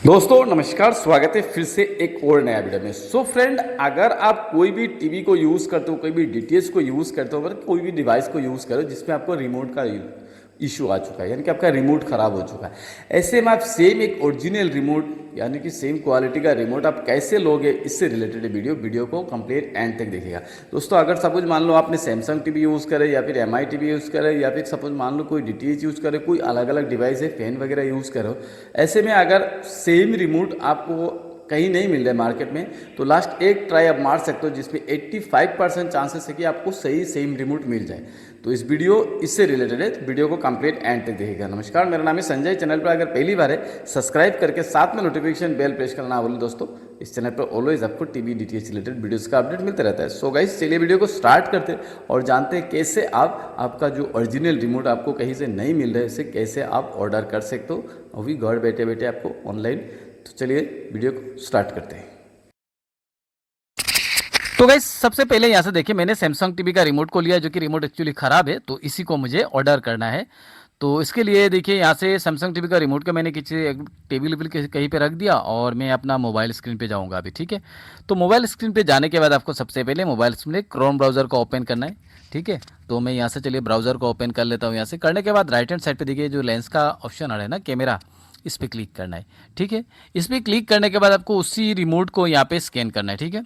दोस्तों नमस्कार, स्वागत है फिर से एक और नया वीडियो में। सो फ्रेंड, अगर आप कोई भी टीवी को यूज़ करते हो, कोई भी डीटीएच को यूज़ करते हो, मतलब कोई भी डिवाइस को यूज़ करो जिसमें आपको रिमोट का इशू आ चुका है, यानी कि आपका रिमोट ख़राब हो चुका है, ऐसे में आप सेम एक ओरिजिनल रिमोट यानी कि सेम क्वालिटी का रिमोट आप कैसे लोगे, इससे रिलेटेड वीडियो को कंप्लीट एंड तक देखिएगा। दोस्तों अगर सपोज मान लो आपने सैमसंग टीवी यूज़ करे या फिर एमआई टीवी यूज़ करे या फिर सपोज मान लो कोई डीटीएच यूज़ करे, कोई अलग अलग डिवाइस है, फैन वगैरह यूज़ करो, ऐसे में अगर सेम रिमोट आपको कहीं नहीं मिल रहा है मार्केट में, तो लास्ट एक ट्राई आप मार सकते हो जिसमें 85% चांसेस है कि आपको सही सेम रिमोट मिल जाए। तो इस वीडियो इससे रिलेटेड है, तो वीडियो को कंप्लीट एंड तक देखिएगा। नमस्कार, मेरा नाम है संजय। चैनल पर अगर पहली बार है सब्सक्राइब करके साथ में नोटिफिकेशन बेल प्रेस करना ना भूलें। दोस्तों इस चैनल पर ऑलवेज आपको टीवी डीटीएच रिलेटेड वीडियोस का अपडेट मिलता रहता है। सो गाइस चलिए वीडियो को स्टार्ट करते हैं और जानते हैं कैसे आप आपका जो ओरिजिनल रिमोट आपको कहीं से नहीं मिल रहा है, इसे कैसे आप ऑर्डर कर सकते हो, और भी घर बैठे बैठे आपको ऑनलाइन। तो चलिए वीडियो को स्टार्ट करते हैं। तो गाइस सबसे पहले यहाँ से देखिए, मैंने सैमसंग टीवी का रिमोट को लिया जो कि रिमोट एक्चुअली ख़राब है, तो इसी को मुझे ऑर्डर करना है। तो इसके लिए देखिए यहाँ से सैमसंग टीवी का रिमोट का मैंने किसी एक टेबल वेबल कहीं पे रख दिया और मैं अपना मोबाइल स्क्रीन पे जाऊँगा अभी, ठीक है। तो मोबाइल स्क्रीन पे जाने के बाद आपको सबसे पहले मोबाइल में क्रोम ब्राउज़र को ओपन करना है, ठीक है। तो मैं यहाँ से चलिए ब्राउज़र को ओपन कर लेता हूँ। यहाँ से करने के बाद राइट हैंड साइड पर देखिए जो लेंस का ऑप्शन आ रहा है ना, कैमरा, इस पर क्लिक करना है, ठीक है। इस पर क्लिक करने के बाद आपको उसी रिमोट को यहाँ पे स्कैन करना है, ठीक है।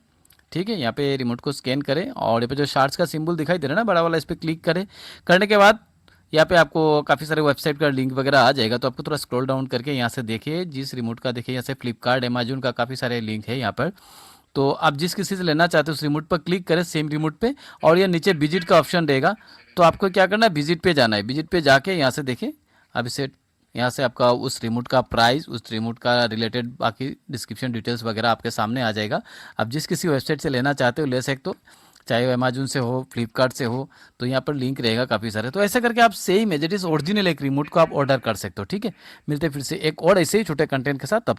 ठीक है, यहाँ पे रिमोट को स्कैन करें और यहाँ पे जो शार्ट्स का सिंबल दिखाई दे रहा है ना बड़ा वाला, इस पर क्लिक करें। करने के बाद यहाँ पे आपको काफ़ी सारे वेबसाइट का लिंक वगैरह आ जाएगा, तो आपको थोड़ा स्क्रॉल डाउन करके यहाँ से देखिए जिस रिमोट का, देखिए यहाँ से फ्लिपकार्ट, अमेजोन का काफ़ी सारे लिंक है यहाँ पर। तो आप जिस किसी से लेना चाहते हो उस रिमोट पर क्लिक करें, सेम रिमोट पे, और ये नीचे विजिट का ऑप्शन रहेगा। तो आपको क्या करना है, विजिट पे जाना है। विजिट पे जाके यहाँ से देखिए, अब इसे यहाँ से आपका उस रिमोट का प्राइस, उस रिमोट का रिलेटेड बाकी डिस्क्रिप्शन डिटेल्स वगैरह आपके सामने आ जाएगा। आप जिस किसी वेबसाइट से लेना चाहते हो ले सकते हो, चाहे वो अमेजोन से हो, फ्लिपकार्ट से हो, तो यहाँ पर लिंक रहेगा काफ़ी सारे। तो ऐसे करके आप same as it is original एक रिमोट को आप ऑर्डर कर सकते हो, ठीक है। मिलते हैं फिर से एक और ऐसे ही छोटे कंटेंट के साथ, तब